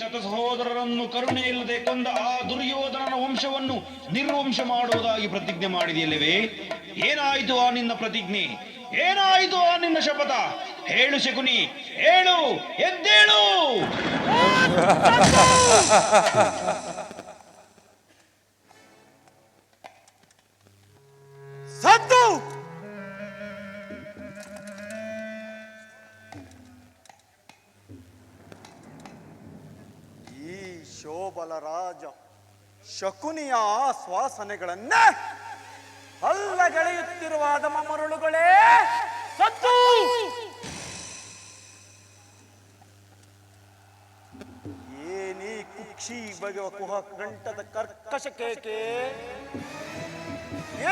ಶತಸಹೋದರರನ್ನು ಕರುಣೆ ಇಲ್ಲದೆ ಕೊಂದ ಆ ದುರ್ಯೋಧನನ ವಂಶವನ್ನು ನಿರ್ವಂಶ ಮಾಡುವುದಾಗಿ ಪ್ರತಿಜ್ಞೆ ಮಾಡಿದೆಯಲ್ಲವೇ? ಏನಾಯಿತು ಆ ನಿನ್ನ ಪ್ರತಿಜ್ಞೆ? ಏನಾಯಿತು ಆ ನಿನ್ನ ಶಪಥ? ಹೇಳು ಶಕುನಿ, ಹೇಳು, ಎದ್ದೇಳು. ಸತ್ತು ಈ ಶೋಬಲ ರಾಜ ಶಕುನಿಯ ಶ್ವಾಸನೆಗಳನ್ನೇ ಅಲ್ಲಗೆಳೆಯುತ್ತಿರುವ ಅದಮ ಮರುಳುಗಳೇ ಸತ್ತು. ಏನಿ ಕುಕ್ಷಿ ಬಗೆವ ಕುಹ ಕಂಠದ ಕರ್ಕಶ ಕೇಕೆ,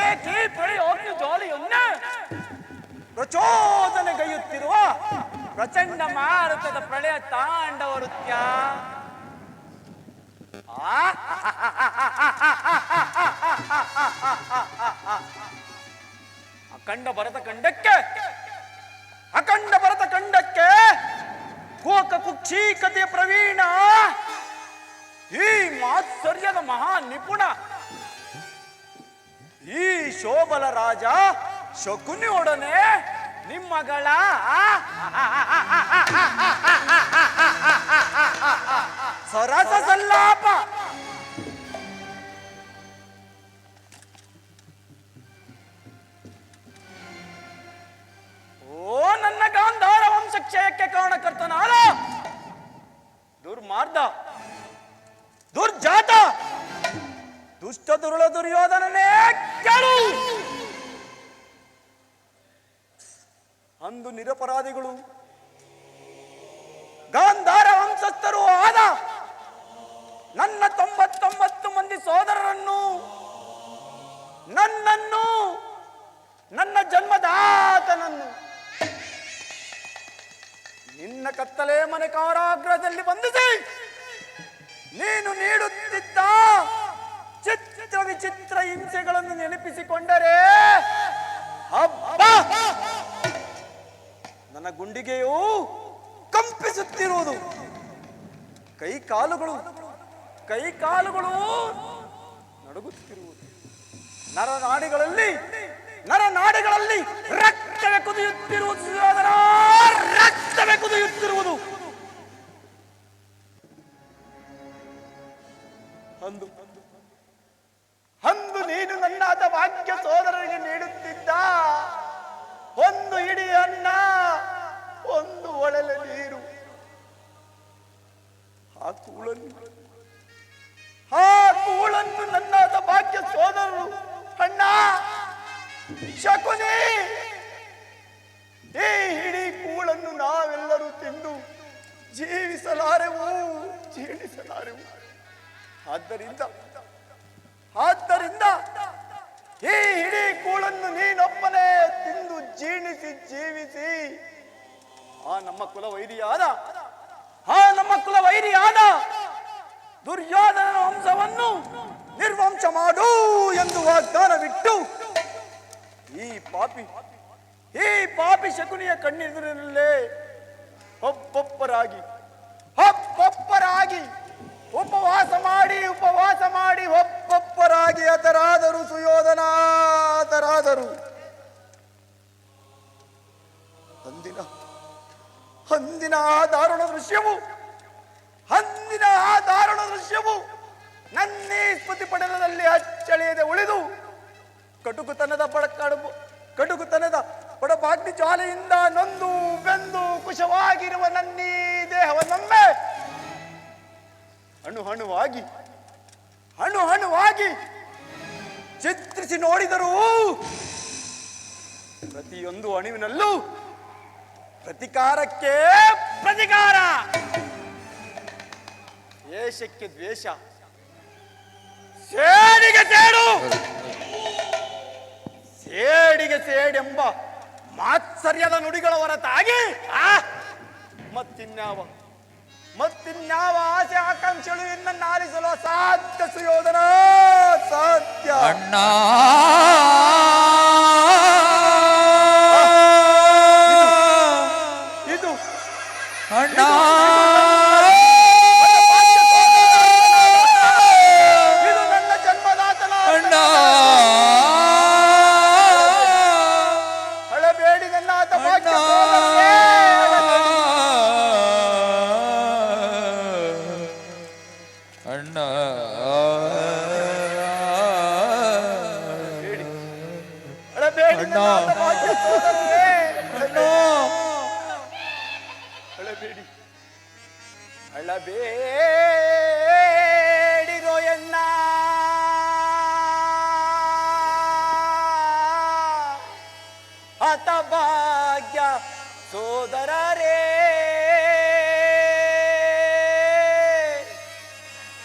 ಏಕೆ ಪಡೆಯೋಗ್ಯ ಜ್ವಾಲೆಯನ್ನೇ ಪ್ರಚೋದನೆಗೈಯುತ್ತಿರುವ ಪ್ರಚಂಡ ಮಾರುತದ ಪ್ರಳಯ ತಾಂಡವ ನೃತ್ಯ. ಅಖಂಡ ಭರತ ಖಂಡಕ್ಕೆ ಕೋಕ ಕುಕ್ಷೀಕತೆಯ ಪ್ರವೀಣ, ಈ ಮಾತ್ಸರ್ಯದ ಮಹಾ ನಿಪುಣ, ಈ ಶೋಬಲ ರಾಜ ಶಕುನಿಯೊಡನೆ ನಿಮ್ಮಗಳ ಸರಸ ಸಲ್ಲಾಪ. ಓ ನನ್ನ ಗಾಂಧಾರ ವಂಶ ಕ್ಷಯಕ್ಕೆ ಕಾರಣಕರ್ತನಾದ ದುರ್ಮಾರ್ಗ, ದುರ್ಜಾತ, ದುಷ್ಟ ದುರುಳ ದುರ್ಯೋಧನನೇ ಕೇಳು. ಅಂದು ನಿರಪರಾಧಿಗಳು ಗಾಂಧಾರ ವಂಶಸ್ಥರು ಆದ ನನ್ನ 99 ಮಂದಿ ಸೋದರರನ್ನು, ನನ್ನನ್ನು, ನನ್ನ ಜನ್ಮದಾತನನ್ನು ನಿನ್ನ ಕತ್ತಲೆ ಮನೆ ಕಾರಾಗೃಹದಲ್ಲಿ ಬಂಧಿಸಿ ನೀನು ನೀಡುತ್ತಿದ್ದ ಚಿತ್ರ ವಿಚಿತ್ರ ಹಿಂಸೆಗಳನ್ನು ನೆನಪಿಸಿಕೊಂಡರೆ ಹಬ್ಬ ನನ್ನ ಗುಂಡಿಗೆಯು ಕಂಪಿಸುತ್ತಿರುವುದು. ಕೈಕಾಲುಗಳು ನಡುಗುತ್ತಿರುವುದು. ನರನಾಡಿಗಳಲ್ಲಿ ರಕ್ತವೇ ಕುದಿಯುತ್ತಿರುವುದು. ರಕ್ತವೇ ಕುದಿಯುತ್ತಿರುವುದು. ಅಂದು ನೀನು ನನ್ನ ಭಾಗ್ಯ ಸೋದರರಿಗೆ ನೀಡುತ್ತಿದ್ದ ಒಂದು ಹಿಡಿ ಅನ್ನ, ಒಂದು ಒಳಲೆ ನೀರು, ಆ ಕೂಳನ್ನು ನನ್ನ ಭಾಗ್ಯ ಸೋದರರು ಅಣ್ಣ ಶಕುನಿ, ಈ ಹಿಡಿ ಕೂಳನ್ನು ನಾವೆಲ್ಲರೂ ತಿಂದು ಜೀವಿಸಲಾರೆವು. ಆದ್ದರಿಂದ ಈ ಹಿಡಿ ಕೂಳನ್ನು ನೀನೊಬ್ಬನೇ ತಿಂದು ಜೀವಿಸಿ ಆ ನಮ್ಮ ಕುಲವೈರಿಯಾದ ದುರ್ಯೋಧನ ವಂಶವನ್ನು ನಿರ್ವಂಶ ಮಾಡು ಎಂದು ವಾಗ್ದಾನವಿಟ್ಟು ಈ ಪಾಪಿ ಶಕುನಿಯ ಕಣ್ಣೆದುರಿನಲ್ಲೇ ಒಬ್ಬೊಬ್ಬರಾಗಿ ಉಪವಾಸ ಮಾಡಿ ಒಬ್ಬೊಬ್ಬರಾಗಿ ಹತರಾದರು. ಸುಯೋಧನ ಹತರಾದರು. ಅಂದಿನ ಆ ದಾರುಣ ದೃಶ್ಯವು ನನ್ನೇ ಸ್ಮೃತಿ ಪಟಲದಲ್ಲಿ ಅಚ್ಚಳಿಯದೆ ಉಳಿದು ಕಟುಕುತನದ ಪಡಪಾಗ್ನಿ ಜ್ವಾಲೆಯಿಂದ ನೊಂದು ಬೆಂದು ಕುಶವಾಗಿರುವ ನನ್ನೀ ದೇಹವನ್ನೊಮ್ಮೆ ಹಣ್ಣುವಾಗಿ ಚಿತ್ರಿಸಿ ನೋಡಿದರೂ ಪ್ರತಿಯೊಂದು ಅಣುವಿನಲ್ಲೂ ಪ್ರತಿಕಾರಕ್ಕೆ ಪ್ರತಿಕಾರ, ದ್ವೇಷಕ್ಕೆ ದ್ವೇಷ, ಸೇಡಿಗೆ ಸೇಡೆಂಬ ಮಾತ್ಸರ್ಯದ ನುಡಿಗಳ ಹೊರತಾಗಿ ಮತ್ತಿನ್ಯಾವ ಆಸೆ ಆಕಾಂಕ್ಷೆಗಳು ಇನ್ನನ್ನು ಆಲಿಸಲು ಸಾಧ್ಯ. ಸುಯೋಧನ ಸಾಧ್ಯ ಅಣ್ಣ. ಇದು ಅಣ್ಣ ಅಳಬೇಡಿರೋ ಎನ್ನ ಹತಭಾಗ್ಯ ಸೋದರರೇ,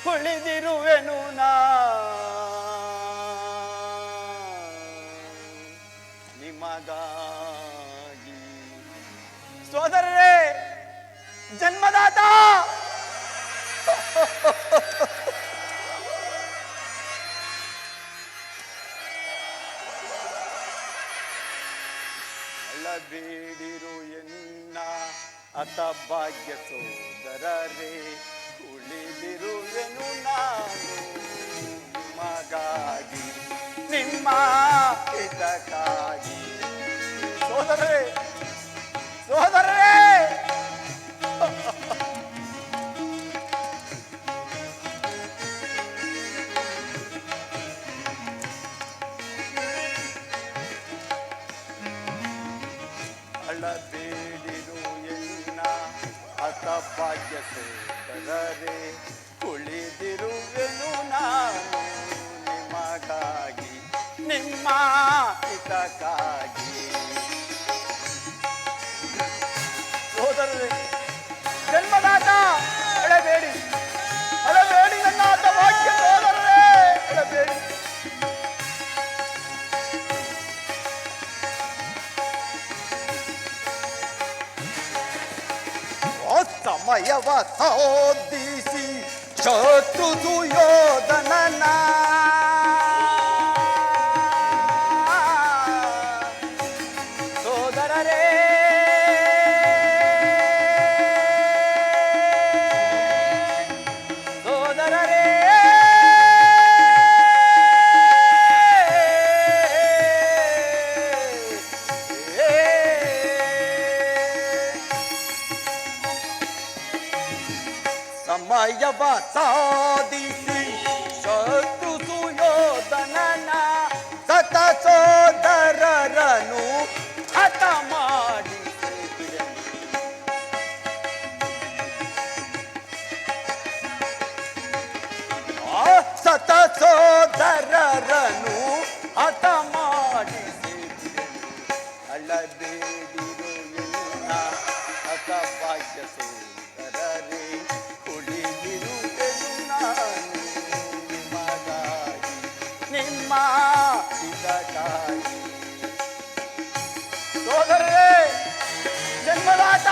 ಕುಳಿದಿರುವೆನು ನಾ ನಿಮಗಾಗಿ. ಸೋದರರೇ, ಜನ್ಮದಾತ ಅಳಬೇಡಿರು ಎನ್ನ ಹತಭಾಗ್ಯ ಸೋದರರೇ, ಉಳಿದಿರುವೆನು ನಾನು ನಿಮಗಾಗಿ, ನಿಮ್ಮ ಹಿತಕ್ಕಾಗಿ. ಸೋದರರೇ, ಸೋದರರೇ, ಅಳಬೇಡಿರು ಎನ್ನ ಹತಭಾಗ್ಯ ಸೋದರರೇ, ಕುಳಿದಿರುವೆನು ನಾನು ನಿಮಗಾಗಿ, ನಿಮ್ಮ ಹಿತಕ್ಕಾಗಿ. ಸೋದರರೇ, ಜನ್ಮದಾತ ಅಳಬೇಡಿ, ಅಳಬೇಡಿ ನನ್ನ ಹತಭಾಗ್ಯ ಸೋದರರೇ, ಅಳಬೇಡಿ. ಸಮಯವ ಸೋದಿಸಿ ಶತ್ರು ದುಯೋಧನನ ಸೋದರರೇ, ಸೋದರರೇ, ಸಮಯವ ಸಾಧಿಸಿ ಶತ್ರು ಸುಯೋಧನನ ಸತ ಸೋದರರನು ಹತ ಮಾಡಿಸಿದನು. ಸತ ಸೋದರರನು ಹತ ಮಾಡಿಸಿದನು. ಅಳಬೇಡಿರು ಎನ್ನ ಹತಭಾಗ್ಯ ಸೋದರರೇ, ಕುಳಿದಿರುವೆನು ನಾನು ನಿಮಗಾಗಿ, ನಿಮ್ಮ ಹಿತಕ್ಕಾಗಿ. ಸೋದರರೇ, ಜನ್ಮದಾತ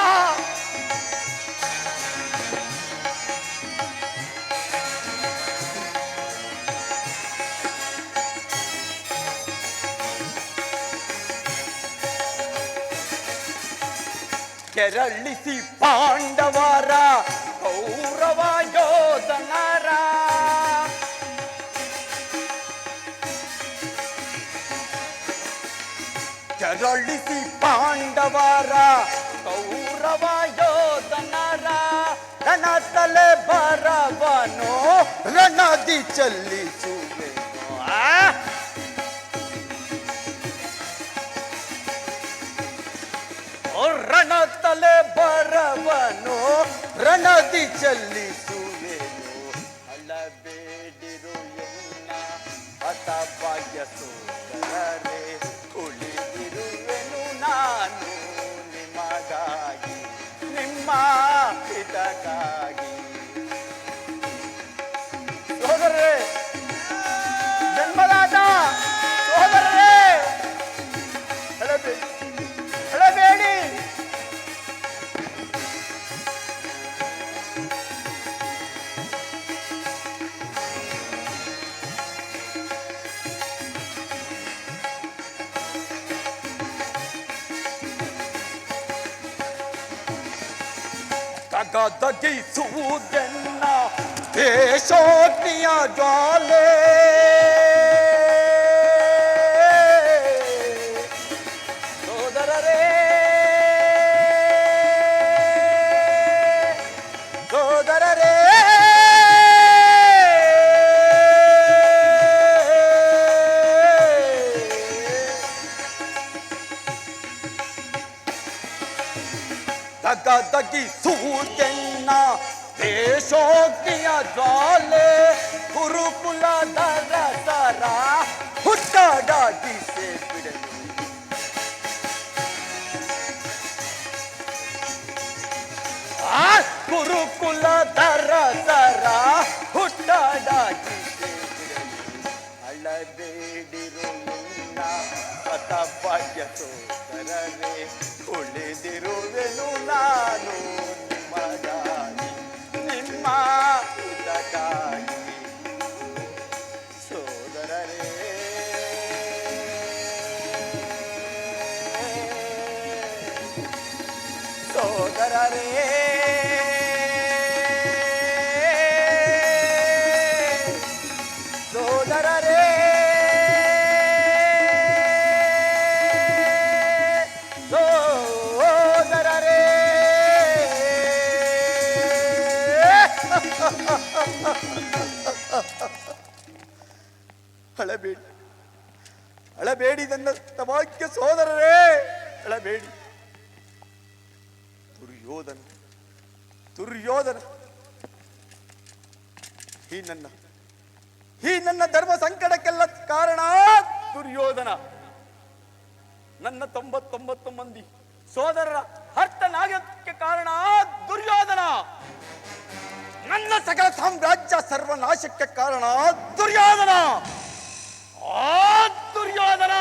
ಕೆರಳಿಸಿ ಪಾಂಡವರ ಕೌರವ ಯೋಧನರ ಕೆರಳಿಸಿ ಪಾಂಡವರ ಕೌರವ ಯೋಧನರ ರಣ ತಲೆ ಬರವನು ರಣದಿ ಚಲಿಸುವೆನು. ರಣ ತಲೆ ಬರವನು ರಣದಿ ಚಲಿಸುವೆನು. ಅಳಬೇಡಿರು ಎನ್ನ ಹತಭಾಗ್ಯ ಸೋದರರೇ, ಕುಳಿದಿರುವೆನು ನಾನು ನಿಮಗಾಗಿ, ನಿಮ್ಮ ಹಿತಕ್ಕಾಗಿ. ಸೋದರರೇ, ಜನ್ಮದಾತ ಸೋದರರೇ, ಅಳಬೇಡಿ, ಅಳಬೇಡಿ. ತಗದಗಿಸುವುದೆನ್ನ ದೇಶೋಗ್ನಿಯ ಜ್ವಾಲೆ, ಸೋದರರೇ, ಸೋದರರೇ, ತಗದಗಿಸುವುದೆನ್ನ ದೇಶೋಗ್ನಿಯ ಜ್ವಾಲೆ ಗುರುಕುಲದ ರಸರ ಹುಟ್ಟಾಡಿಸೆ ಬಿಡಲು ಆ ಗುರುಕುಲದ ರಸರ ಹುಟ್ಟಾಡಿಸೆ ಬಿಡಲು ಅಳಬೇಡಿರು ನಿನ್ನ ಸತಭಾಗ್ಯ ಸೋದರರೇ ಉಳಿದಿರುವೆನು ನಾನು ನಿಮ್ಮದಾಗಿ ನಿಮ್ಮ ಹಿತಕ್ಕಾಗಿ ಸೋದರರೇ ಸೋದರರೇ ಸೋದರರೇ ಸೋದರರೇ ಅಳಬೇಡಿ ಅಳಬೇಡಿ ನನ್ನ ತಮಾಕ್ಯ ಸೋದರರೇ ಅಳಬೇಡಿ ದುರ್ಯೋಧನ ದುರ್ಯೋಧನ ಈ ನನ್ನ ಧರ್ಮ ಸಂಕಟಕ್ಕೆಲ್ಲ ಕಾರಣ ದುರ್ಯೋಧನ ನನ್ನ 99 ಮಂದಿ ಸೋದರರ ಹರ್ತನಾಗಕ್ಕೆ ಕಾರಣ ದುರ್ಯೋಧನ ನನ್ನ ಸಕಲ ಸಾಮ್ರಾಜ್ಯ ಸರ್ವನಾಶಕ್ಕೆ ಕಾರಣ ದುರ್ಯೋಧನ ಆ ದುರ್ಯೋಧನ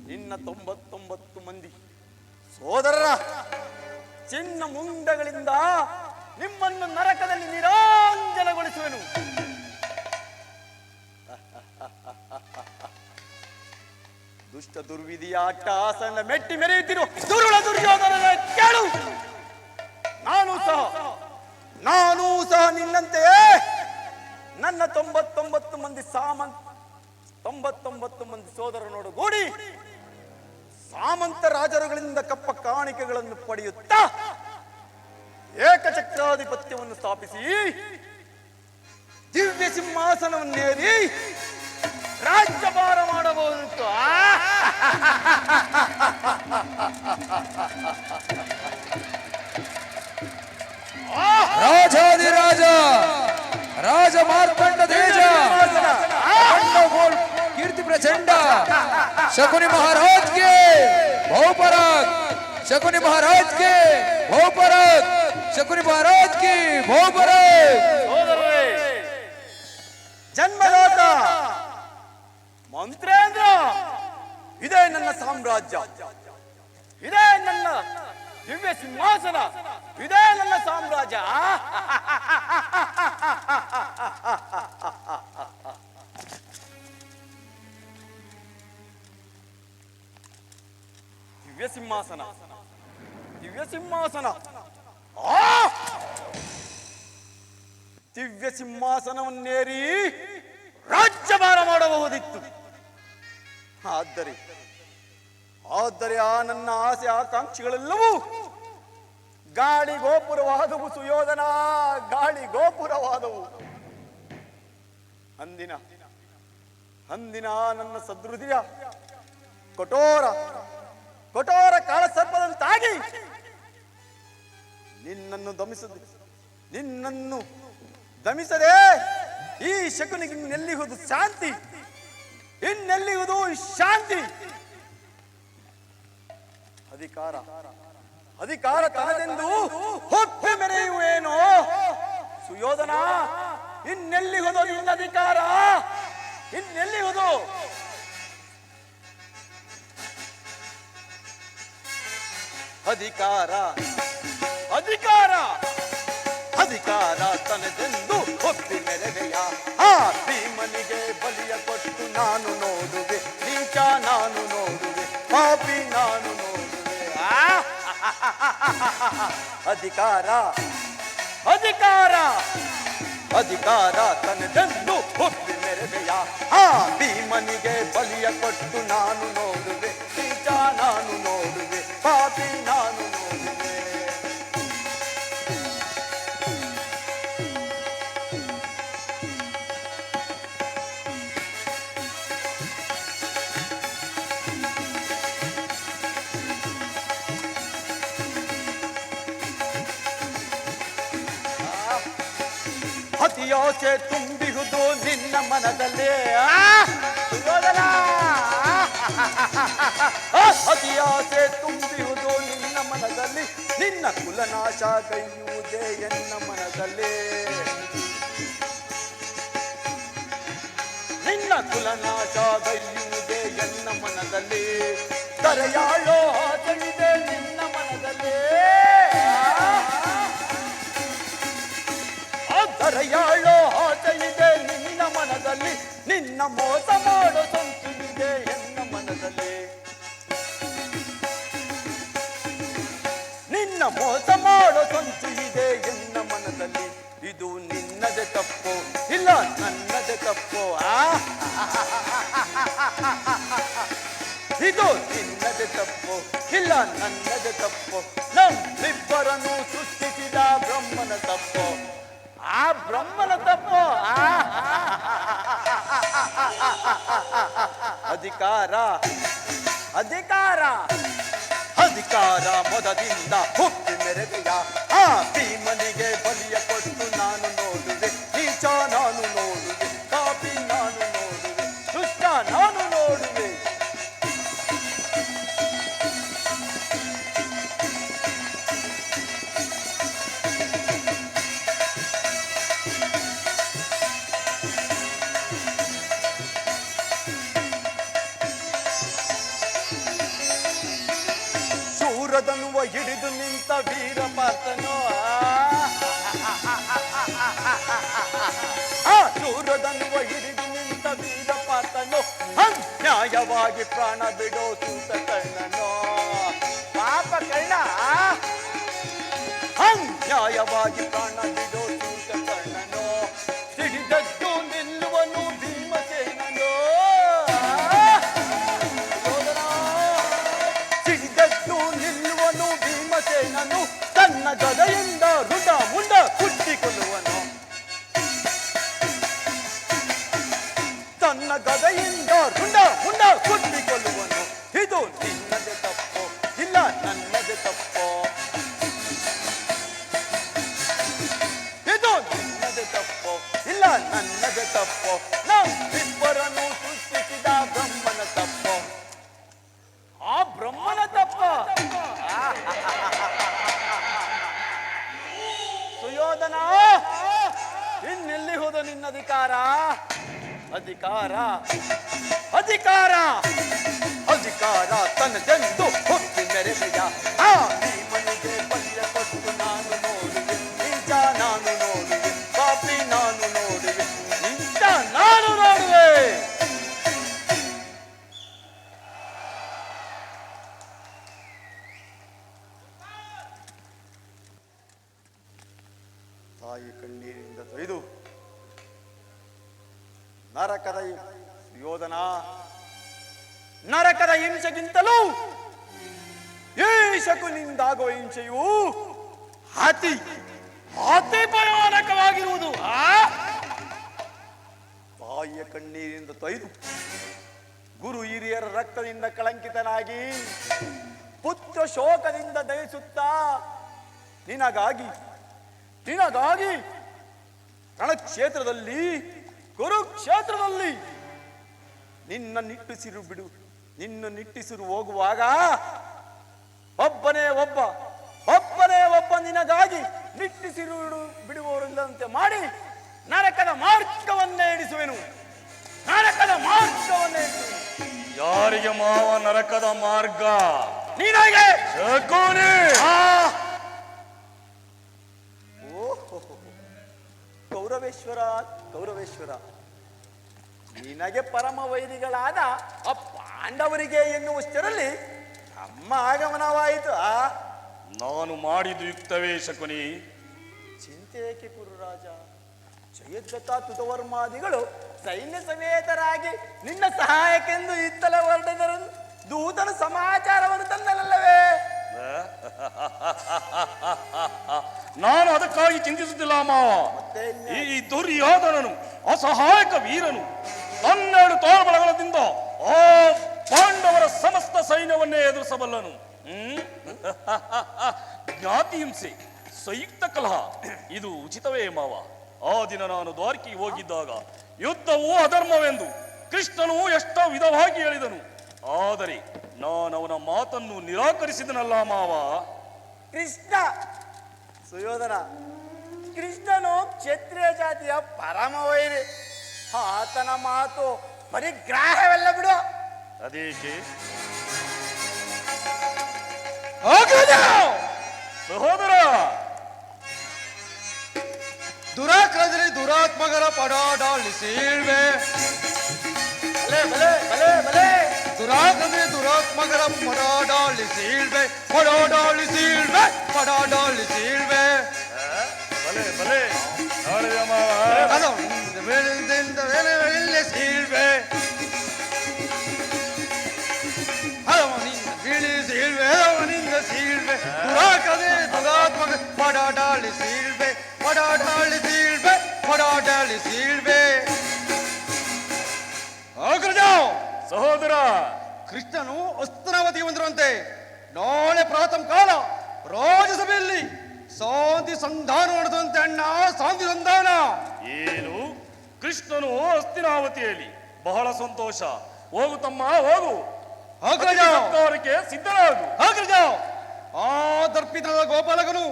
ನಿನ್ನ 99 ಮಂದಿ ಸೋದರರ ಚಿನ್ನ ಮುಂಡಗಳಿಂದ ನಿಮ್ಮನ್ನು ನರಕದಲ್ಲಿ ನಿರಾಂಜನಗೊಳಿಸುವೆನು. ದುಷ್ಟ ದುರ್ವಿಧಿಯ ಅಟ್ಟಹಾಸನ ಮೆಟ್ಟಿ ಮೆರೆಯುತ್ತಿರುವ ದುರುಳ ದುರ್ಯೋಧನನ ಕೇಳು. ನಾನು ಸಹ ನಿನ್ನಂತೆಯೇ ನನ್ನ 99 ಮಂದಿ 99 ಮಂದಿ ಸೋದರನೋಡು ಗೂಡಿ ಸಾಮಂತ ರಾಜರುಗಳಿಂದ ಕಪ್ಪ ಕಾಣಿಕೆಗಳನ್ನು ಪಡೆಯುತ್ತಾ ಏಕಚಕ್ರಾಧಿಪತ್ಯವನ್ನು ಸ್ಥಾಪಿಸಿ ದಿವ್ಯ ಸಿಂಹಾಸನವನ್ನೇರಿ ರಾಜ್ಯಭಾರ ಮಾಡಬಹುದಿತ್ತು. ರಾಜಾಧಿರಾಜ ರಾಜ ಮಾರ್ಕಂಡ ದೇಶ कीर्ति प्रचंड शकुनी महाराज के बहुपराग शकुनी महाराज के बहुपराग शकुनी महाराज की बहुपराग ಜನ್ಮದಾತ ಮಂತ್ರೇಂದ್ರ ಇದೇ ನನ್ನ ಸಾಮ್ರಾಜ್ಯ, ಇದೇ ನನ್ನ ದಿವ್ಯ ಸಿಂಹಾಸನ, ಇದೇ ನನ್ನ ಸಾಮ್ರಾಜ್ಯ. ದಿವ್ಯ ಸಿಂಹಾಸನ, ದಿವ್ಯ ಸಿಂಹಾಸನ, ದಿವ್ಯ ಸಿಂಹಾಸನವನ್ನೇರಿ ರಾಜ್ಯಭಾರ ಮಾಡಬಹುದಿತ್ತು. ಆದರೆ ಆ ನನ್ನ ಆಸೆ ಆಕಾಂಕ್ಷೆಗಳೆಲ್ಲವೂ ಗಾಳಿ ಗೋಪುರವಾದವು. ಸುಯೋಧನ, ಗಾಳಿ ಗೋಪುರವಾದವು. ಅಂದಿನ ನನ್ನ ಸದೃಢಿಯ ಕಠೋರ ಕಾಳಸರ್ಪದಂತಾಗಿ ನಿನ್ನನ್ನು ದಮಿಸದೆ ಈ ಶಕುನಿಗೆ ಇನ್ನೆಲ್ಲಿಹುದು ಶಾಂತಿ, ಇನ್ನೆಲ್ಲಿಹುದು ಶಾಂತಿ. ಅಧಿಕಾರ ತನದೆಂದು ಹೊಪ್ಪೆ ಮೆರೆಯುವೇನೋ ಸುಯೋಧನ. ಇನ್ನೆಲ್ಲಿಹುದು ನಿನ್ನ ಅಧಿಕಾರ, ಇನ್ನೆಲ್ಲಿಹುದು? ಅಧಿಕಾರ ತನದೆಂದು ಹೊಪ್ಪಿ ಮೆರೆವೆಯ ಆ ಭೀಮನಿಗೆ ಬಲಿಯ ಕೊಟ್ಟು ನಾನು ನೋಡುವೆ, ನೀಚ ನಾನು ನೋಡುವೆ, ಪಾಪಿ ನಾನು ನೋಡುವೆ. ಅಧಿಕಾರ ತನದೆಂದು ಹೊಪ್ಪಿ ಮೆರೆವೆಯ ಆ ಭೀಮನಿಗೆ ಬಲಿಯ ಕೊಟ್ಟು ನಾನು ನೋಡುವೆ, ನೀಚ ನಾನು ನೋಡುವೆ, ಪಾಪಿ ನಾನು ನೋಡುವೆ. ಅತಿಯಾಸೆ ತುಂಬಿಹುದು ನಿನ್ನ ಮನದಲ್ಲಿ ಸುಯೋಧನ ಅತಿಯಾಸೆ ತುಂಬಿಹುದು ನಿನ್ನ ಮನದಲ್ಲಿ ನಿನ್ನ ಕುಲನಾಶ ಕೈಯುವುದೇ ಎನ್ನ ಮನದಲ್ಲಿ ನಿನ್ನ ಕುಲನಾಶ ಕೈಯುವುದೇ ಎನ್ನ ಮನದಲ್ಲಿ ದರೆಯಾಳೋ ಆಸೆಯಿದೆ ನಿನ್ನ ಮನದಲ್ಲಿ ದರೆಯಾಳೋ ಆಸೆಯಿದೆ ನಿನ್ನ ಮನದಲ್ಲಿ ನಿನ್ನ ಮೋಸ ಮಾಡೋ ಸಂತಿದೆ ಎನ್ನ ಮನದಲ್ಲಿ ನಿನ್ನ ಮೋಸ ಮಾಡೋ ಸಂಚು ಇದೆ ಎನ್ನ ಮನದಲ್ಲಿ ಇದು ನಿನ್ನದೇ ತಪ್ಪು ಇಲ್ಲ ನನ್ನದೇ ತಪ್ಪು ಇದು ನಿನ್ನದೇ ತಪ್ಪು ಇಲ್ಲ ನನ್ನದೇ ತಪ್ಪು ನಮ್ಮಿಬ್ಬರನ್ನು ಸೃಷ್ಟಿಸಿದ ಬ್ರಹ್ಮನ ತಪ್ಪು ಆ ಬ್ರಹ್ಮನ ತಪ್ಪು ಅಧಿಕಾರ ಅಧಿಕಾರ ಅಧಿಕಾರ ಮೊದದಿಂದ ಹುಟ್ಟಿ ಮೆರೆದೆಯ ಆ ಭೀಮನಿಗೆ ಬಲಿಯ ಕೊಟ್ಟು ನಾನು ನೋಡುವೆ ನೀಚ ನಾನು ನೋಡುವೆ ಕಾಪಿ ನಾನು ನೋಡುವೆ ದುಷ್ಟ ನಾನು ನೋಡುವೆ ಶೂರದನ್ನುವ ಹಿಡಿದು ನಿಂತ ವೀರಪಾತನೋ ಶೂರದನ್ನುವ ಹಿಡಿದು ನಿಂತ ವೀರಪಾತನೋ ಅನ್ಯಾಯವಾಗಿ ಪ್ರಾಣ ಬಿಡೋ ಸೂತ ಕರ್ಣನೋ ಪಾಪ ಕರ್ಣ ಅನ್ಯಾಯವಾಗಿ ಪ್ರಾಣ ಬಿಡೋ ಸೂತ ಕರ್ಣನೋ ಸಿಡಿದದ್ದು ನಿಲ್ಲುವನು ಭೀಮಸೇನನೋ ಸಿಡಿದದ್ದು ನಿಲ್ಲುವನು ಭೀಮಸೇನನು ತನ್ನ ಗದೆಯಿಂದ ರುಡ ಮುಂಡ ಕುಟ್ಟಿಕೊಳ್ಳುವನು ತನ್ನ ಗದೆಯಿಂದ ರುಂಡ ಮುಂಡ ಕುಟ್ಟಿಕೊಳ್ಳುವನು ಇದು ನಿನ್ನದೇ ತಪ್ಪು ಇಲ್ಲ ನನ್ನದೇ ತಪ್ಪು ಇದು ನಿನ್ನದೇ ತಪ್ಪು ಇಲ್ಲ ನನ್ನದೇ ತಪ್ಪು ನಮ್ಮಿಬ್ಬರನ್ನು ಸೃಷ್ಟಿಸಿದ ಬ್ರಹ್ಮನ ತಪ್ಪು ಆ ಬ್ರಹ್ಮನ ತಪ್ಪ ಸುಯೋಧನ ಇನ್ನೆಲ್ಲಿ ಹೋದ ನಿನ್ನ ಅಧಿಕಾರ ಅಧಿಕಾರ ಅಧಿಕಾರ ಅಧಿಕಾರ ತನ್ನದೆಂದು ಹುಟ್ಟಿ ಮೆರೆದೆಯ ಆ ಭೀಮನಿಗೆ ಬಲಿಯ ಕೊಟ್ಟು ನಾನು ನೋಡುವೆ ನಿಜ ನಾನು ನೋಡುವೆ ಪಾಪಿ ನಾನು ನೋಡುವೆ ನಿಜ ನಾನು ನೋಡುವೆ ತಾಯಿ ಕಣ್ಣೀರಿಂದ ತೊಯ್ದು ನರಕದ ಯೋಧನ ನರಕದ ಹಿಂಸೆಗಿಂತಲೂ ಈ ಶಕುನಿಂದಾಗುವ ಹಿಂಸೆಯು ಅತಿ ಅತಿ ಭಯಾನಕವಾಗಿರುವುದು ತಾಯಿಯ ಕಣ್ಣೀರಿಂದ ತೊಯ್ದು ಗುರು ಹಿರಿಯರ ರಕ್ತದಿಂದ ಕಳಂಕಿತನಾಗಿ ಪುತ್ರ ಶೋಕದಿಂದ ದಯಿಸುತ್ತಾ ನಿನಗಾಗಿ ರಣಕ್ಷೇತ್ರದಲ್ಲಿ ಕುರುಕ್ಷೇತ್ರದಲ್ಲಿ ನಿನ್ನ ನಿಟ್ಟಿಸಿರು ಹೋಗುವಾಗ ಒಬ್ಬನೇ ಒಬ್ಬ ನಿನಗಾಗಿ ನಿಟ್ಟಿಸಿರು ಬಿಡುವವರಿಲ್ಲಂತೆ ಮಾಡಿ ನರಕದ ಮಾರ್ಗವನ್ನೇ ಇಡಿಸುವೆನು ಯಾರಿಗೆ ಮಾವ ನರಕದ ಮಾರ್ಗ ನೀನಾಗೆ ಶಕುನಿ ಗೌರವೇಶ್ವರ ನಿನಗೆ ಪರಮ ವೈರಿಗಳಾದ ಆ ಪಾಂಡವರಿಗೆ ಎನ್ನುವಷ್ಟರಲ್ಲಿ ನಮ್ಮ ಆಗಮನವಾಯಿತು ನಾನು ಮಾಡಿದ್ದು ಯುಕ್ತವೇ ಶಕುನಿ ಚಿಂತೆ ಏಕೆ ಕುರುರಾಜ ಜಯದ್ರಥ ತುತವರ್ಮಾದಿಗಳು ಸೈನ್ಯ ಸಮೇತರಾಗಿ ನಿನ್ನ ಸಹಾಯಕ್ಕೆಂದು ಇತ್ತಲ ಹೊರಟಿದರನ್ನು ದೂತನ ಸಮಾಚಾರವನ್ನು ತಂದನಲ್ಲವೇ ನಾನು ಅದಕ್ಕಾಗಿ ಚಿಂತಿಸುತ್ತಿಲ್ಲ ಮಾವ ಈ ದುರ್ಯೋಧನನು ಅಸಹಾಯಕ ವೀರನು 12 ತೋರ್ಬಲದಿಂದ ಆ ಪಾಂಡವರ ಸಮಸ್ತ ಸೈನ್ಯವನ್ನೇ ಎದುರಿಸಬಲ್ಲನು ಜ್ಞಾತಿ ಹಿಂಸೆ ಸಂಯುಕ್ತ ಕಲಹ ಇದು ಉಚಿತವೇ ಮಾವ ಆ ದಿನ ನಾನು ದ್ವಾರಕೆಗೆ ಹೋಗಿದ್ದಾಗ ಯುದ್ಧವು ಅಧರ್ಮವೆಂದು ಕೃಷ್ಣನು ಎಷ್ಟೋ ವಿಧವಾಗಿ ಹೇಳಿದನು. ಆದರೆ ನಾನು ಅವನ ಮಾತನ್ನು ನಿರಾಕರಿಸಿದನಲ್ಲ ಮಾವ. ಕೃಷ್ಣ ಸುಯೋಧನ, ಕೃಷ್ಣನು ಕ್ಷತ್ರಿಯ ಜಾತಿಯ ಪರಮ ವೈರಿ. ಆತನ ಮಾತು ಪರಿಗ್ರಾಹವೆಲ್ಲ ಬಿಡು. ಅದೇಕೆ ಸಹೋದರ, ದುರಾಕ್ರದಲ್ಲಿ ದುರಾತ್ಮಗರ ಪಡಾಡಾಳಿಸಿಳ್ವೆ. ದುರಾಕ್ರದಲ್ಲಿ ದುರಾತ್ಮಗರ ಪಡಾಡಾಳಿಸಿಳ್ವೆ, ಪಡಾಡಾಳಿಸಿಳ್ವೆ, ಪಡಾಡಾಳಿಸಿಳ್ವೆ. ಬಲೆ ಬಲೆ ನೋಡಿದ ಮಾವ. ಅದು ಬೆಳೆದಿಂದ ಬೆಳೆ ಸೀಳ್ವೆ, ಬೀಳಿಸಿಳ್ವೆ, ಅವನಿಂದ ಸೀಳ್ವೆ. ದುರಾಕ್ರದೆ ದುರಾತ್ಮಗ ಪಡಾಡಾಳಿಸಿಳ್ವೆ, ಪಡಾಡಾಳಿಸಿಳ್ವೆ, ಪಡಾಡಾಳಿಸಿಳ್ವೆ. ಸಹೋದರ, ಕೃಷ್ಣನು ಹಸ್ತನಾವತಿಗೆ ಬಂದಿರುವಂತೆ ನಾಳೆ ಪ್ರಾತಃ ಕಾಲ ರಾಜಸಭೆಯಲ್ಲಿ ಶಾಂತಿ ಸಂಧಾನ ನಡೆದಂತೆ. ಅಣ್ಣ, ಶಾಂತಿ ಸಂಧಾನ. ಏನು? ಕೃಷ್ಣನು ಹಸ್ತಿನಾವತಿಯಲ್ಲಿ? ಬಹಳ ಸಂತೋಷ. ಹೋಗು ತಮ್ಮ, ಹೋಗು. ಸತ್ಕಾರಕ್ಕೆ ಸಿದ್ಧರಾಗು. ಆ ದರ್ಪಿತದ ಗೋಪಾಲಕನು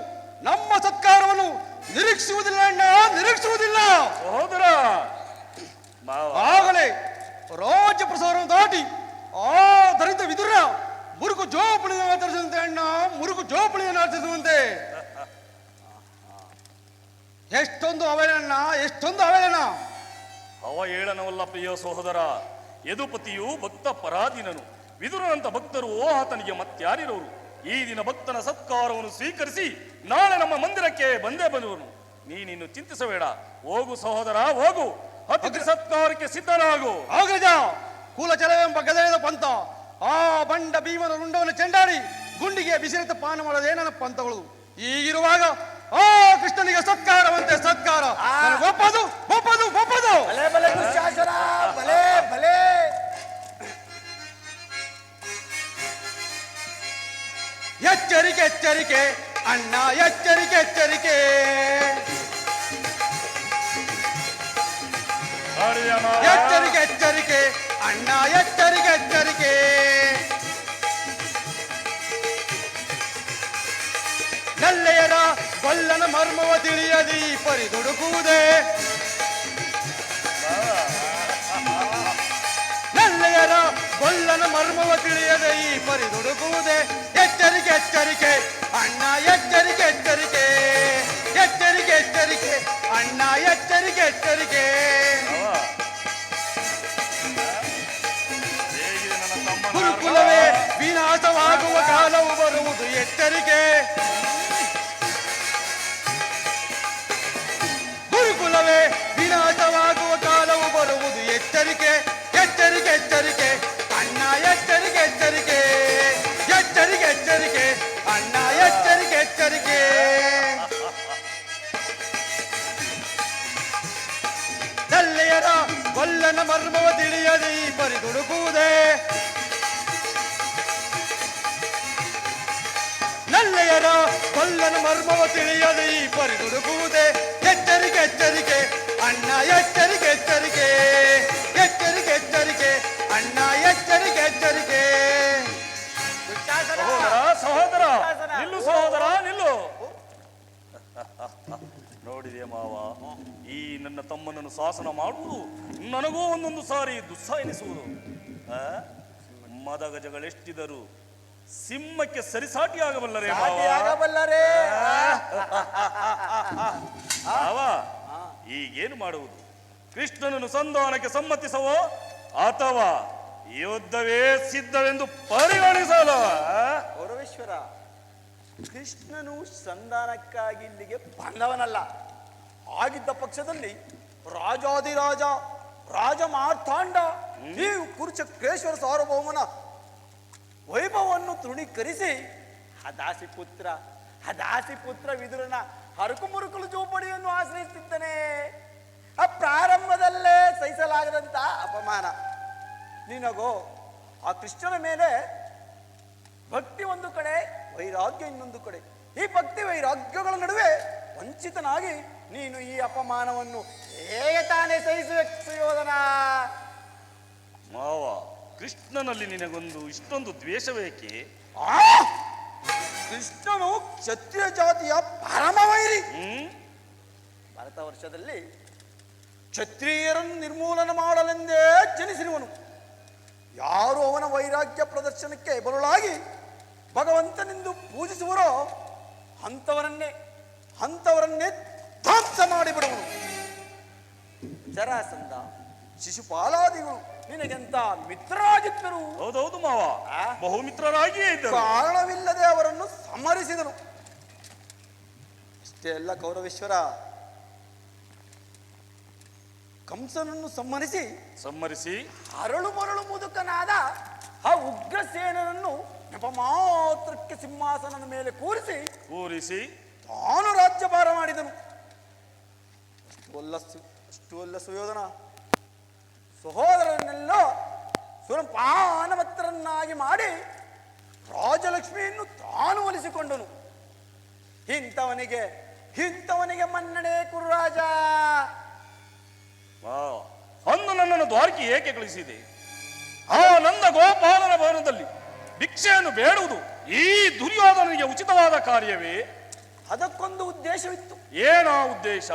ನಮ್ಮ ಸತ್ಕಾರವನ್ನು ನಿರೀಕ್ಷಿಸುವುದಿಲ್ಲ ಅಣ್ಣ, ನಿರೀಕ್ಷಿಸುವುದಿಲ್ಲ. ಸಹೋದರ, ಆಗಲೇ ರಾಜ್ಯ ಪ್ರಸಾರವನ್ನು ದಾಟಿ ಆ ದರಿದ್ರ ವಿದುರ ಮುರುಕು ಜೋಪಳಿಯನ್ನು ಆಚರಿಸುವಂತೆ ಅಣ್ಣ, ಮುರುಕು ಜೋಪಳಿಯನ್ನು ಆಚರಿಸುವಂತೆ. ಎಷ್ಟೊಂದು ಅವಹೇಳನ, ಎಷ್ಟೊಂದು ಅವಹೇಳನ. ಅವಹೇಳನವಲ್ಲ ಪ್ರಿಯ ಸಹೋದರ. ಯದುಪತಿಯು ಭಕ್ತ ಪರಾಧೀನನು. ವಿದುರನಂತ ಭಕ್ತರು ಆತನಿಗೆ ಮತ್ಯಾರಿರೋರು? ಈ ದಿನ ಭಕ್ತನ ಸತ್ಕಾರವನ್ನು ಸ್ವೀಕರಿಸಿ ನಾಳೆ ನಮ್ಮ ಮಂದಿರಕ್ಕೆ ಬಂದೇ ಬಂದವನು. ನೀನಿನ್ನು ಚಿಂತಿಸಬೇಡ. ಹೋಗು ಸಹೋದರ, ಹೋಗು. ಅತಿಥಿ ಸತ್ಕಾರಕ್ಕೆ ಸಿದ್ಧರಾಗು. ಅಗ್ರಜ, ಕುಲಚಲವೆಂಬ ಗದೆಯ ಪಂಥ ಆ ಬಂಡ ಭೀಮನ ರುಂಡವನ್ನು ಚೆಂಡಾಡಿ ಗುಂಡಿಗೆ ಬಿಸಿರತ್ತ ಪಾನ ಮಾಡದೆ ನನ್ನ ಪಂಥಗಳು. ಈಗಿರುವಾಗ ಆ ಕೃಷ್ಣನಿಗೆ ಸತ್ಕಾರವಂತೆ ಸತ್ಕಾರ. ಒಪ್ಪದು ಒಪ್ಪದು ಒಪ್ಪದು. ಭಲೆ ಭಲೆ ದುಶ್ಯಾಸನ, ಭಲೆ ಭಲೆ. ಎಚ್ಚರಿಕೆ ಎಚ್ಚರಿಕೆ ಅಣ್ಣ, ಎಚ್ಚರಿಕೆ ಎಚ್ಚರಿಕೆ. ಎಚ್ಚರಿಕೆ ಎಚ್ಚರಿಕೆ ಅಣ್ಣ, ಎಚ್ಚರಿಕೆ ಎಚ್ಚರಿಕೆ. ನಲ್ಲೆಯರ ಗೊಲ್ಲನ ಮರ್ಮವ ತಿಳಿಯದಿ ಪರಿದುಡುಕುವುದೇ. ನಲ್ಲೆಯರ ಗೊಲ್ಲನ ಮರ್ಮವ ತಿಳಿಯದೆ ಈ ಪರಿದುಡುಕುವುದೇ. ಎಚ್ಚರಿಕೆ ಎಚ್ಚರಿಕೆ ಅಣ್ಣ, ಎಚ್ಚರಿಕೆ ಎಚ್ಚರಿಕೆ. ಎಚ್ಚರಿಕೆ ಎಚ್ಚರಿಕೆ ಅಣ್ಣ, ಎಚ್ಚರಿಕೆ ಎಚ್ಚರಿಕೆ. ಗುರುಕುಲವೇ ವಿನಾಶವಾಗುವ ಕಾಲವು ಬರುವುದು, ಎಚ್ಚರಿಕೆ. ಗುರುಕುಲವೇ ವಿನಾಶವಾಗುವ ಕಾಲವು ಬರುವುದು, ಎಚ್ಚರಿಕೆ. ಎಚ್ಚರಿಕೆ ಎಚ್ಚರಿಕೆ ಅಣ್ಣ, ಎಚ್ಚರಿಕೆ ಎಚ್ಚರಿಕೆ. ಎಚ್ಚರಿಕೆ ಎಚ್ಚರಿಕೆ ಅಣ್ಣ, ಎಚ್ಚರಿಕೆ ಎಚ್ಚರಿಕೆ. ನಲ್ಲೆಯರ ಕೊಲ್ಲನ ಮರ್ಮವ ತಿಳಿಯದೆ ಪರಿದುಡುಕುವುದೇ. ನಲ್ಲೆಯರ ಕೊಲ್ಲನ ಮರ್ಮವ ತಿಳಿಯದೆ ಪರಿದುಡುಕುವುದೇ. ಎಚ್ಚರಿಕೆ ಎಚ್ಚರಿಕೆ ಅಣ್ಣ, ಎಚ್ಚರಿಕೆ ಎಚ್ಚರಿಕೆ. ಎಚ್ಚರಿಕೆ ಎಚ್ಚರಿಕೆ ಅಣ್ಣ, ಎಚ್ಚರಿಕೆ ಎಚ್ಚರಿಕೆ. ಸಹೋದರ, ನಿಲ್ಲು ಸಹೋದರ, ನಿಲ್ಲು. ನೋಡಿದೆ ಮಾವ, ಈ ನನ್ನ ತಮ್ಮನನ್ನು ಶಾಸನ ಮಾಡುವುದು ನನಗೂ ಒಂದೊಂದು ಸಾರಿ ದುಸ್ಸಾಹ ಎನಿಸುವುದು. ಮದಗಜಗಳೆಷ್ಟಿದರೂ ಸಿಂಹಕ್ಕೆ ಸರಿಸಾಟಿ ಆಗಬಲ್ಲರೇ ಆಗಬಲ್ಲರೇ. ಮಾವ, ಈಗೇನು ಮಾಡುವುದು? ಕೃಷ್ಣನನ್ನು ಸಂಧಾನಕ್ಕೆ ಸಮ್ಮತಿಸವೋ ಅಥವಾ ಯುದ್ಧವೇ ಸಿದ್ಧವೆಂದು ಪರಿಗಣಿಸಲ? ಗೌರವೇಶ್ವರ, ಕೃಷ್ಣನು ಸಂಧಾನಕ್ಕಾಗಿ ಇಲ್ಲಿಗೆ ಬಂದವನಲ್ಲ. ಆಗಿದ್ದ ಪಕ್ಷದಲ್ಲಿ ರಾಜಾದಿರಾಜ ರಾಜ ಮಾರ್ಥಾಂಡ ಈ ಕುರುಚಕ್ರೇಶ್ವರ ಸಾರ್ವಭೌಮನ ವೈಭವವನ್ನು ತೃಣೀಕರಿಸಿ ಹದಾಸಿ ಪುತ್ರ ವಿದುರನ ಹರಕು ಮುರುಕಲು ಜೋಪಡಿಯನ್ನು ಆಶ್ರಯಿಸುತ್ತಿದ್ದಾನೆ. ಆ ಪ್ರಾರಂಭದಲ್ಲೇ ಸಹಿಸಲಾಗದಂತ ಅಪಮಾನ ನಿನಗೋ ಆ ಕೃಷ್ಣನ ಮೇಲೆ ಭಕ್ತಿ ಒಂದು ಕಡೆ, ವೈರಾಗ್ಯ ಇನ್ನೊಂದು ಕಡೆ. ಈ ಭಕ್ತಿ ವೈರಾಗ್ಯಗಳ ನಡುವೆ ವಂಚಿತನಾಗಿ ನೀನು ಈ ಅಪಮಾನವನ್ನು ಹೇಗೆ ತಾನೇ ಸಹಿಸುವೆ ಸುಯೋಧನ? ಮಾವ, ಕೃಷ್ಣನಲ್ಲಿ ನಿನಗೊಂದು ಇಷ್ಟೊಂದು ದ್ವೇಷವೇಕೆ? ಆ! ಕೃಷ್ಣನು ಕ್ಷತ್ರಿಯ ಜಾತಿಯ ಪರಮವೈರಿ. ಭಾರತ ವರ್ಷದಲ್ಲಿ ಕ್ಷತ್ರಿಯರನ್ನು ನಿರ್ಮೂಲನ ಮಾಡಲೆಂದೇ ಜನಿಸಿರುವನು. ಯಾರು ಅವನ ವೈರಾಗ್ಯ ಪ್ರದರ್ಶನಕ್ಕೆ ಬರುಳಾಗಿ ಭಗವಂತನೆಂದು ಪೂಜಿಸುವರೋ ಅಂಥವರನ್ನೇ ಧ್ವಂಸ ಮಾಡಿಬಿಡುವನು. ಜರಾಸಂಧ, ಶಿಶುಪಾಲಾದಿಗಳು ನಿನಗೆಂತ ಮಿತ್ರರಾಗಿದ್ದರು. ಹೌದೌದು ಮಾವ, ಬಹುಮಿತ್ರರಾಗಿಯೇ ಇದ್ದರು. ಕಾರಣವಿಲ್ಲದೆ ಅವರನ್ನು ಸಂಹರಿಸಿದನು. ಅಷ್ಟೇ ಅಲ್ಲ ಕೌರವೇಶ್ವರ, ಕಂಸನನ್ನು ಸಂಹರಿಸಿ ಅರಳು ಮರಳು ಮುದುಕನಾದ ಆ ಉಗ್ರಸೇನನನ್ನು ನೆಪ ಮಾತ್ರಕ್ಕೆ ಸಿಂಹಾಸನದ ಮೇಲೆ ಕೂರಿಸಿ ತಾನು ರಾಜ್ಯಭಾರ ಮಾಡಿದನು. ಅಷ್ಟು ಅಲ್ಲ ಸುಯೋಧನ, ಸಹೋದರನ್ನೆಲ್ಲ ಸುರಪಾನವತ್ತರನ್ನಾಗಿ ಮಾಡಿ ರಾಜಲಕ್ಷ್ಮಿಯನ್ನು ತಾನು ಒಲಿಸಿಕೊಂಡನು. ಇಂಥವನಿಗೆ ಮನ್ನಣೆ ಕುರುರಾಜ. ಅಂದು ನನ್ನನ್ನು ದ್ವಾರಕೆ ಏಕೆ ಕಳಿಸಿದೆ? ಆ ನಂದ ಗೋಪಾಲನ ಭವನದಲ್ಲಿ ಭಿಕ್ಷೆಯನ್ನು ಬೇಡುವುದು ಈ ದುರ್ಯೋಧನಿಗೆ ಉಚಿತವಾದ ಕಾರ್ಯವೇ? ಅದಕ್ಕೊಂದು ಉದ್ದೇಶವಿತ್ತು. ಏನಾ ಉದ್ದೇಶ?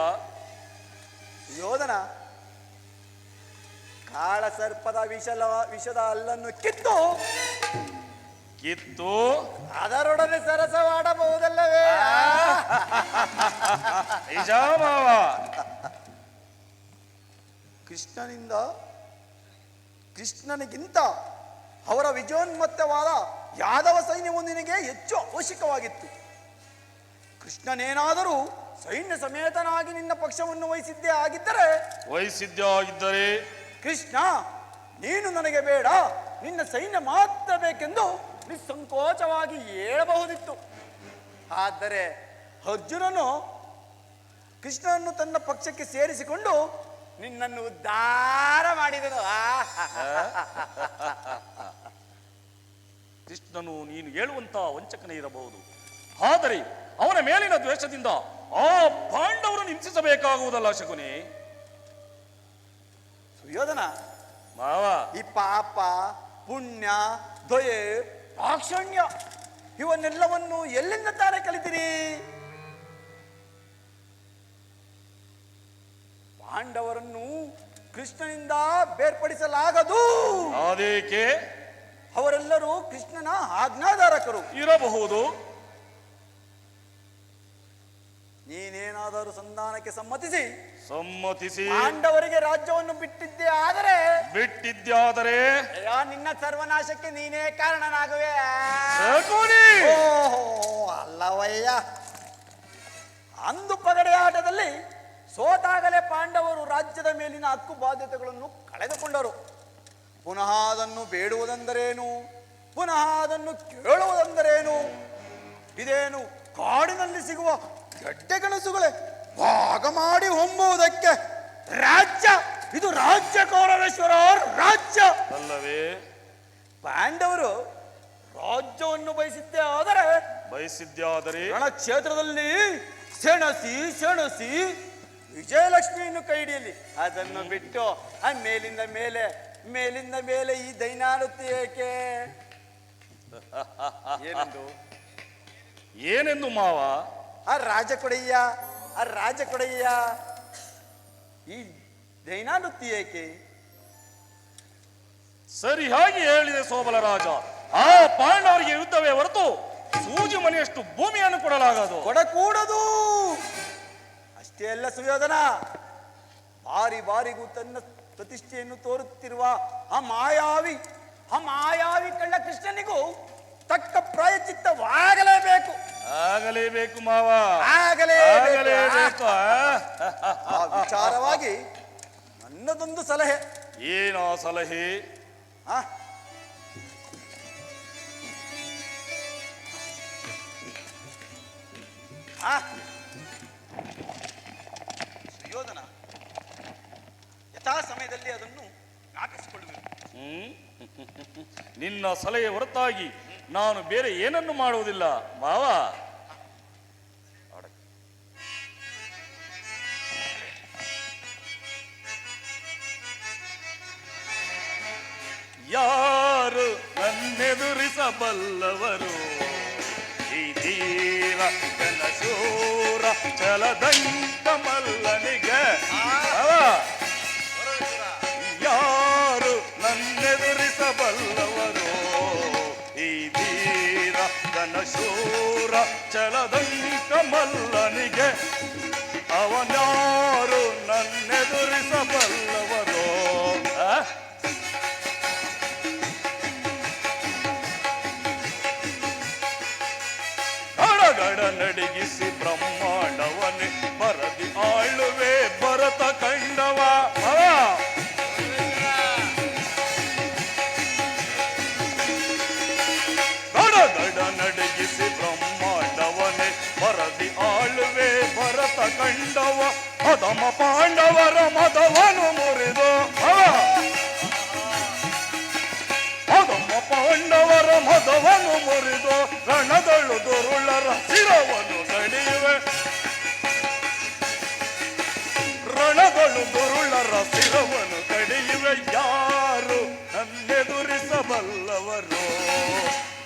ಯೋಧನ ಕಾಳ ಸರ್ಪದ ವಿಷದ ಹಲ್ಲನ್ನು ಕಿತ್ತು ಅದರೊಡನೆ ಸರಸವಾಡಬಹುದಲ್ಲವೇ? ನಿಜ ಮಾವ. ಕೃಷ್ಣನಿಗಿಂತ ಅವರ ವಿಜಯೋನ್ಮತ್ತವಾದ ಯಾದವ ಸೈನ್ಯವು ನಿನಗೆ ಹೆಚ್ಚು ಅವಶ್ಯಕವಾಗಿತ್ತು. ಕೃಷ್ಣನೇನಾದರೂ ಸೈನ್ಯ ಸಮೇತನಾಗಿ ನಿನ್ನ ಪಕ್ಷವನ್ನು ವಹಿಸಿದ್ದೇ ಆಗಿದ್ದರೆ ಕೃಷ್ಣ, ನೀನು ನನಗೆ ಬೇಡ, ನಿನ್ನ ಸೈನ್ಯ ಮಾತ್ರ ಬೇಕೆಂದು ನಿಸ್ಸಂಕೋಚವಾಗಿ ಹೇಳಬಹುದಿತ್ತು. ಆದರೆ ಅರ್ಜುನನು ಕೃಷ್ಣನನ್ನು ತನ್ನ ಪಕ್ಷಕ್ಕೆ ಸೇರಿಸಿಕೊಂಡು ನಿನ್ನನ್ನು ಉದ್ಧಾರ ಮಾಡಿದನು. ಕೃಷ್ಣನು ನೀನು ಹೇಳುವಂತ ವಂಚಕನೇ ಇರಬಹುದು, ಆದರೆ ಅವನ ಮೇಲಿನ ದ್ವೇಷದಿಂದ ಆ ಪಾಂಡವರನ್ನು ಹಿಂಸಿಸಬೇಕಾಗುವುದಲ್ಲ ಶಕುನಿ. ಸುಯೋಧನ ಮಾವ, ಈ ಪಾಪ, ಪುಣ್ಯ, ದಯೆ, ಪಾಕ್ಷಣ್ಯ ಇವನ್ನೆಲ್ಲವನ್ನು ಎಲ್ಲಿಂದ ತಾನೇ ಕಲಿತೀರಿ? ಪಾಂಡವರನ್ನು ಕೃಷ್ಣನಿಂದ ಬೇರ್ಪಡಿಸಲಾಗದು. ಅದೇಕೆ? ಅವರೆಲ್ಲರೂ ಕೃಷ್ಣನ ಆಜ್ಞಾಧಾರಕರು ಇರಬಹುದು. ನೀನೇನಾದರೂ ಸಂಧಾನಕ್ಕೆ ಸಮ್ಮತಿಸಿ ಪಾಂಡವರಿಗೆ ರಾಜ್ಯವನ್ನು ಬಿಟ್ಟಿದ್ದೇ ಆದರೆ ನಿನ್ನ ಸರ್ವನಾಶಕ್ಕೆ ನೀನೇ ಕಾರಣನಾಗುವೆ. ಅಲ್ಲವಯ್ಯ, ಅಂದು ಪಗಡೆ ಆಟದಲ್ಲಿ ಸೋತಾಗಲೇ ಪಾಂಡವರು ರಾಜ್ಯದ ಮೇಲಿನ ಹಕ್ಕು ಬಾಧ್ಯತೆಗಳನ್ನು ಕಳೆದುಕೊಂಡರು. ಪುನಃ ಅದನ್ನು ಬೇಡುವುದೆಂದರೇನು, ಪುನಃ ಅದನ್ನು ಕೇಳುವುದೆಂದರೇನು? ಇದೇನು ಕಾಡಿನಲ್ಲಿ ಸಿಗುವ ಗಡ್ಡೆ ಗೆಣಸುಗಳೇ ಭಾಗ ಮಾಡಿ ಹೊಂಬುವುದಕ್ಕೆ ರಾಜ್ಯ? ಇದು ರಾಜ್ಯ ಕೌರವೇಶ್ವರ, ರಾಜ್ಯ ಅಲ್ಲವೇ? ಪಾಂಡವರು ರಾಜ್ಯವನ್ನು ಬಯಸಿದ್ದೇ ಆದರೆ ರಣಕ್ಷೇತ್ರದಲ್ಲಿ ಸೆಣಸಿ ವಿಜಯಲಕ್ಷ್ಮಿಯನ್ನು ಕೈಡಿಯಲ್ಲಿ ಅದನ್ನು ಬಿಟ್ಟು ಮೇಲಿಂದ ಮೇಲೆ ಈ ದೈನಾನುತಿ ಏಕೆ? ಏನೆಂದು ಮಾವ? ಆ ರಾಜ ಕೊಡೆಯ್ಯ ಈ ದೈನಾನುತಿ ಏಕೆ? ಸರಿಯಾಗಿ ಹೇಳಿದೆ ಸೋಬಲ ರಾಜ. ಆ ಪಾಂಡವರಿಗೆ ಯುದ್ಧವೇ ಹೊರತು ಸೂಜಿ ಮನೆಯಷ್ಟು ಭೂಮಿಯನ್ನು ಕೊಡಕೂಡದು. ಅಷ್ಟೇ ಅಲ್ಲ ಸುಯೋಧನ, ಬಾರಿಗೂ ತನ್ನ ಪ್ರತಿಷ್ಠೆಯನ್ನು ತೋರುತ್ತಿರುವ ಆ ಮಾಯಾವಿ ಕಳ್ಳ ಕೃಷ್ಣನಿಗೂ ತಕ್ಕ ಪ್ರಾಯಚಿತ್ತವಾಗಲೇಬೇಕು ಮಾವ, ಆಗಲೇಬೇಕು. ಆ ವಿಚಾರವಾಗಿ ನನ್ನದೊಂದು ಸಲಹೆ. ಏನೋ ಸಲಹೆ? ಸುಯೋಧನ ಯಥಾ ಸಮಯದಲ್ಲಿ ಅದನ್ನು ಜ್ಞಾಪಿಸಿಕೊಳ್ಳಬೇಕು. ನಿನ್ನ ಸಲಹೆ ಹೊರತಾಗಿ ನಾನು ಬೇರೆ ಏನನ್ನು ಮಾಡುವುದಿಲ್ಲ ಮಾವ. ಯಾರು ನನ್ನೆದುರಿಸಬಲ್ಲವರು ಈ ಧೀರ ಜನಶೂರ ಛಲದಂಕ ಮಲ್ಲನಿಗೆ ಯಾರು ನನ್ನೆದುರಿಸಬಲ್ಲವರು ಈ ಧೀರ ಜನಶೂರ ಛಲದಂಕ ಮಲ್ಲನಿಗೆ ಅವನ್ಯಾರು ನನ್ನೆದುರಿಸಬಲ್ಲವರು ಗಡ ನಡಿಗಿಸಿ ಬ್ರಹ್ಮಾಂಡವನೇ ಬರದಿ ಆಳುವೆ ಭರತ ಕಂಡವ ಗಡ ನಡಿಗಿಸಿ ಬ್ರಹ್ಮಾಂಡವನೇ ಬರದಿ ಆಳುವೆ ಭರತ ಕಂಡವ ಅಧಮ ಪಾಂಡವರ ಮದವನು ಮುರಿದು ಅಧಮ ಪಾಂಡವರ ಮದವನು ಮುರಿದು ರಣದಳು ದುರುಳರ ಶಿರವನ್ನು ಕಡಿಯುವೆ ರಣದಳು ದುರುಳರ ಶಿರವನ್ನು ಕಡಿಯುವೆ ಯಾರು ನನ್ನೆದುರಿಸಬಲ್ಲವರು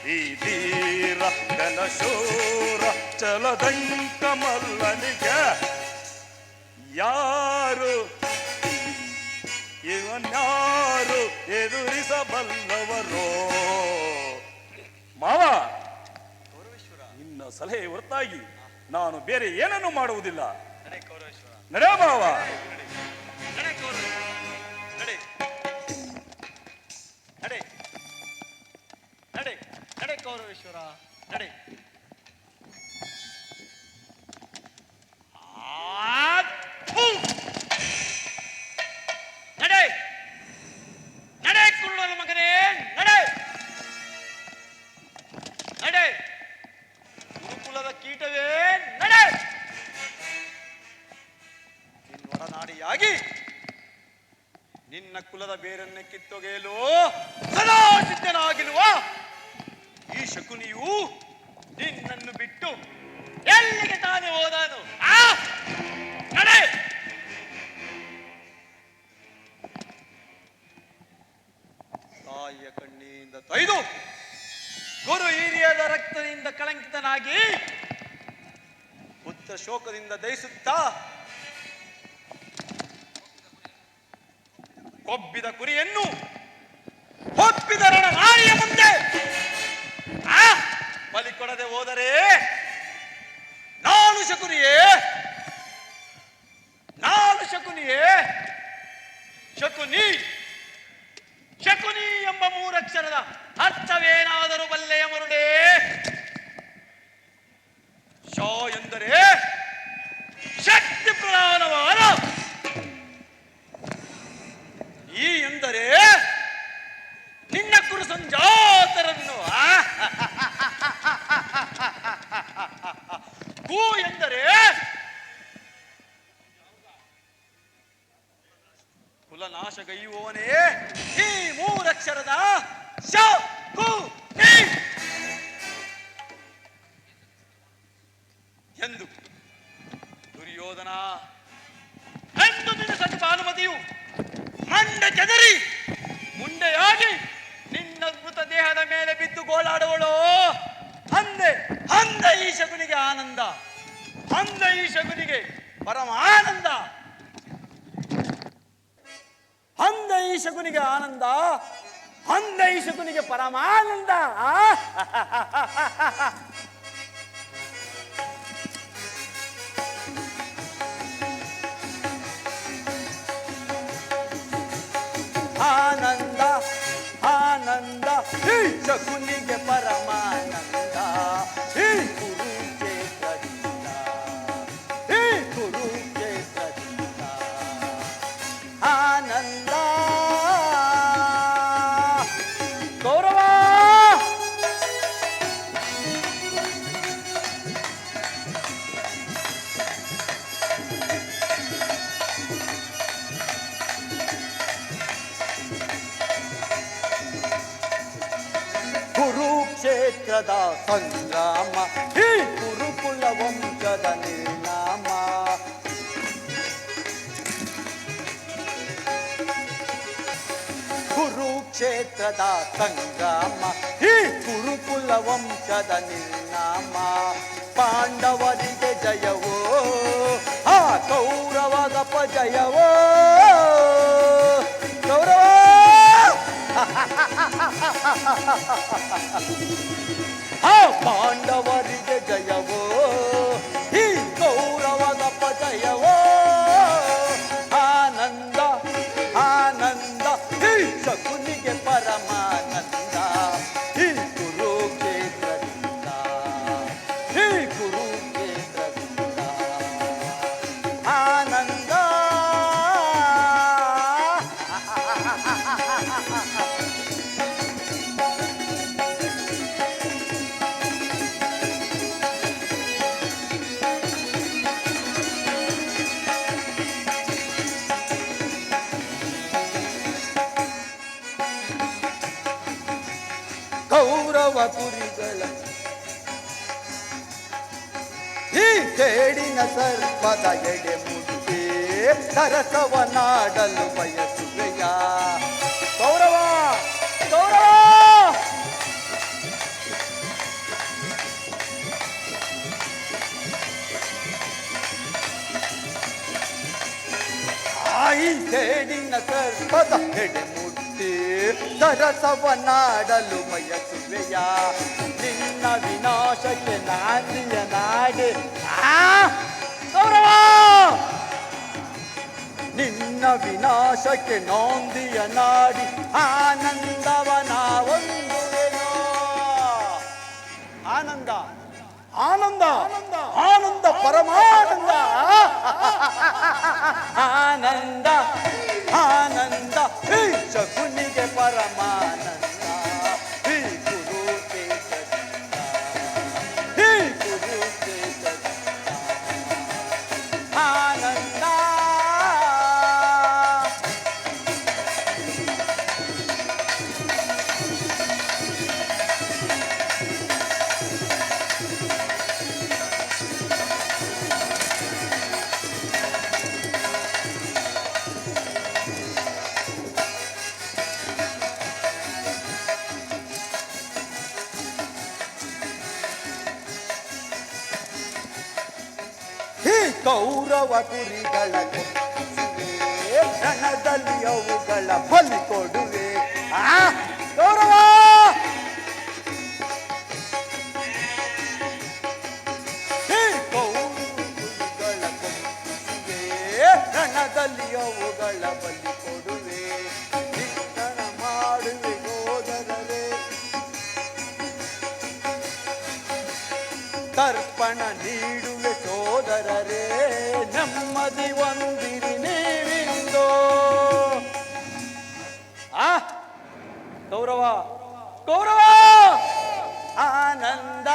ಈ ಧೀರ ಘನಶೂರ ಛಲದಂಕ ಮಲ್ಲನಿಗೆ ಯಾರು ಇವನ್ಯಾರು ಎದುರಿಸಬಲ್ಲವರು ಮಾವ ನಿನ್ನ ಸಲಹೆ ಹೊರತಾಗಿ ನಾನು ಬೇರೆ ಏನನ್ನು ಮಾಡುವುದಿಲ್ಲ ನಡೆ ಮಾವ ನಡೆ ಕೌರವೇಶ್ವರ ನಡೆ ನಡೆ ನಡೆ ಕುರುಡನ ಮಗನೇ ನಡೆ ನಡೆ ಗುರುಕುಲದ ಕೀಟವೇ ನಡೆ ನಿನ್ನೊಡನಾಡಿಯಾಗಿ ನಿನ್ನ ಕುಲದ ಬೇರನ್ನೇ ಕಿತ್ತೊಗೆಯಲು ಸದಾ ಸಿದ್ಧನಾಗಿರುವ ಈ ಶಕುನಿಯು ನಿನ್ನನ್ನು ಬಿಟ್ಟು ಎಲ್ಲಿಗೆ ತಾನೇ ಹೋದಾನು ನಡೆ ತಾಯಿಯ ಕಣ್ಣಿಯಿಂದ ತೊಯ್ದು ಗುರು ಹಿರಿಯದ ರಕ್ತದಿಂದ ಕಳಂಕಿತನಾಗಿ ಪುತ್ರ ಶೋಕದಿಂದ ದಯಿಸುತ್ತಾ ಕೊಬ್ಬಿದ ಕುರಿಯನ್ನು ಒಪ್ಪಿದ ರಣನಾಳಿಯ ಮುಂದೆ ಬಲಿ ಕೊಡದೆ ಹೋದರೆ ನಾನು ಶಕುನಿಯೇ ಶಕುನಿ ಶಕುನಿ ಎಂಬ ಮೂರಕ್ಷರದ ಅರ್ಥವೇನಾದರೂ ಬಲ್ಲೆಯ ಮರುಡೆ ಶೋ ಎಂದರೆ ಶಕ್ತಿ ಪ್ರಧಾನವಾದ ಈ ಎಂದರೆ ನಿನ್ನ ಕುರು ಸಂಜಾತರನ್ನು ಗೂ ಎಂದರೆ ಕುಲನಾಶಗೈಯುವವನೇ ಈ ಮೂರಕ್ಷರದ ಶ ಕು ನಿ ಎಂದು ದುರ್ಯೋಧನ ಎಂದು ನಿನ್ನ ಸತಿ ಭಾನುಮತಿಯು ಮಂಡ ಚದರಿ ಮುಂಡೆಯಾಗಿ ನಿನ್ನ ಮೃತ ದೇಹದ ಮೇಲೆ ಬಿದ್ದು ಗೋಳಾಡುವಳು ಅಂದ ಈ ಶಕುನಿಗೆ ಆನಂದ ಅಂದ ಈ ಶಕುನಿಗೆ ಪರಮಾನಂದ ಅಂದ ಈ ಶಕುನಿಗೆ ಆನಂದ ಅಂದ ಈ ಶಕುನಿಗೆ ಪರಮಾನಂದ ಆನಂದ ಆನಂದ ಈ ಶಕುನಿಗೆ ಪರಮಾನಂದ ಈ ಕುರುಕ್ಷೇತ್ರದಿಂದ ಆನಂದ ಗೌರವ ಕುರುಕ್ಷೇತ್ರದ ಸಂಗ್ರಾಮ ಈ ಕುರುಕುಲ ವಂಶದ ನಿರ್ನಾಮ ಕುರುಕ್ಷೇತ್ರದ ಕುರುಕ್ಷೇತ್ರದ ಸಂಗ್ರಾಮ ಈ ಕುರುಕುಲ ವಂಶದ ನಿರ್ನಾಮ ಪಾಂಡವರಿಗೆ ಜಯವೋ ಆ ಕೌರವಗಪ ಜಯವೋ ಕೌರವ ಆ ಪಾಂಡವರಿಗೆ ಜಯವೋ ಈ ಕೌರವಗಪ ಜಯವೋ ಆನಂದ ಆನಂದ ಈ ಶಕುನಿಗೆ ಪರಮಾನಂದ ಈ ಕುರುಕ್ಷೇತ್ರದಿಂದ ಈ ಕುರುಕ್ಷೇತ್ರದಿಂದ ಆನಂದ ಕೌರವ ಕುರಿಗಳ ಈ ಕೇಡಿನ ಸರ್ಪದ ಎಡೆ ಮುಟ್ಟಿ ಸರಸವನಾಡಲು ಬಯಸುವೆಯ ಕೌರವ ಕೌರವ ಈ ಕೇಡಿನ ಸರ್ಪದ ಎಡೆ ಮುಟ್ಟಿ ಸರಸವನಾಡಲು ಬಯಸುವೆಯ ನಿನ್ನ ವಿನಾಶಕ್ಕೆ ನಾಂದಿಯ ನಾಡೆ ಕೌರವ ನಿನ್ನ ವಿನಾಶಕ್ಕೆ ನಾಂದಿಯ ನಾಡಿ ಆನಂದವನ ಒಂದುವೆನೋ ಆನಂದ ಆನಂದ ಆನಂದ ಪರಮಾನಂದ ಆನಂದ ಆನಂದ ಈ ಶಕುನಿಗೆ ಪರಮಾನಂದ ಈ ಕುರುಕ್ಷೇತ್ರದಿಂದ ಈ ಕುರುಕ್ಷೇತ್ರದಿಂದ ಆನಂದ ಕೌರವ ಕುರಿಗಳ ರಣದಲ್ಲಿ ಅವುಗಳ ಬಲಿ ಕೊಡುವೆ ಕೌರವ ಕೌರವಗಳ ರಣದಲ್ಲಿ ಅವುಗಳ ಬಲಿ ಕೊಡುವೆ ಚಿಂತನ ಮಾಡುವೆ ಹೋದರರೆ ತರ್ಪಣ ನೀಡುವೆ ಸೋದರರೇ ನೆಮ್ಮದಿ ಒಂದಿರಿ ನೀವಿಂದೋ ಕೌರವ ಕೌರವ ಆನಂದ